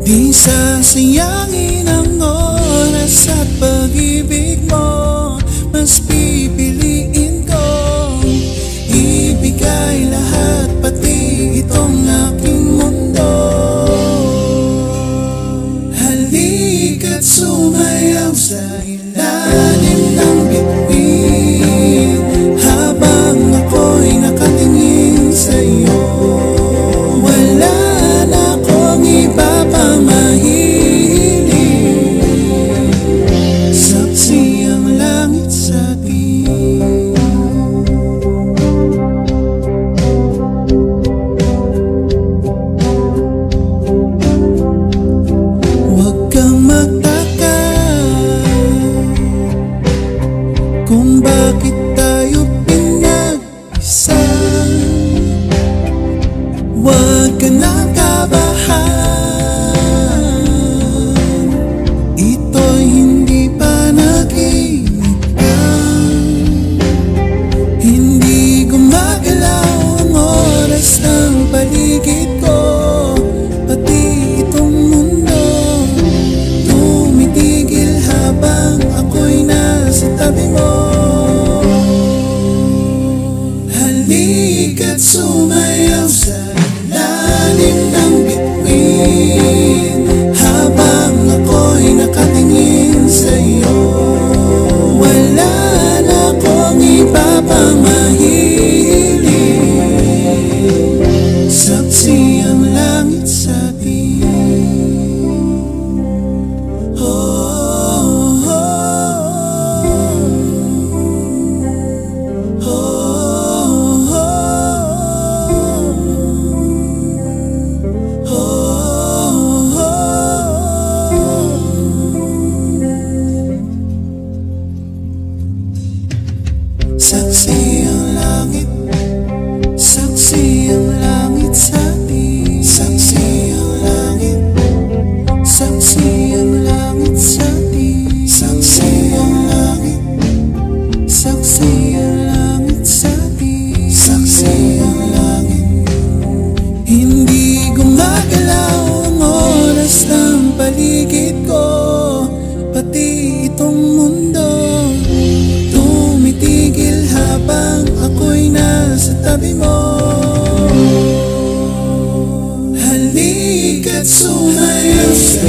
Di sasayangin ang oras at pag-ibig mo. Mas pipiliin ko ibigay lahat, pati itong aking mundo. Halika't sumayaw sa ilalim ng bituin, habang ako'y nakatingin sa'yo. Wala na akong iba pang mahiling, saksi ang langit sa atin. Huwag kang magtaka kung bakit tayo pinag-isa. Huwag ka nang kabahan, ito'y hindi pa nag-iipan. Hindi gumagalaw ang oras ng paligid ko, pati itong mundo tumitigil habang ako'y nasa tabi mo. Halika't sumayaw sa ilalim ng bituin, habang ako'y nakatingin sa'yo. Wala na akong iba pang mahiling, saksi ang langit sa atin. Oh, oh, oh, oh, saksi ang langit, saksi ang langit sa atin. Saksi ang langit, saksi ang langit sa atin. Saksi ang langit, saksi ang langit sa atin. Saksi ang langit. Hindi gumagalaw ang oras ng paligid ko, pati itong mundo tumitigil habang ako'y nasa tabi mo. Halika't sumayaw sa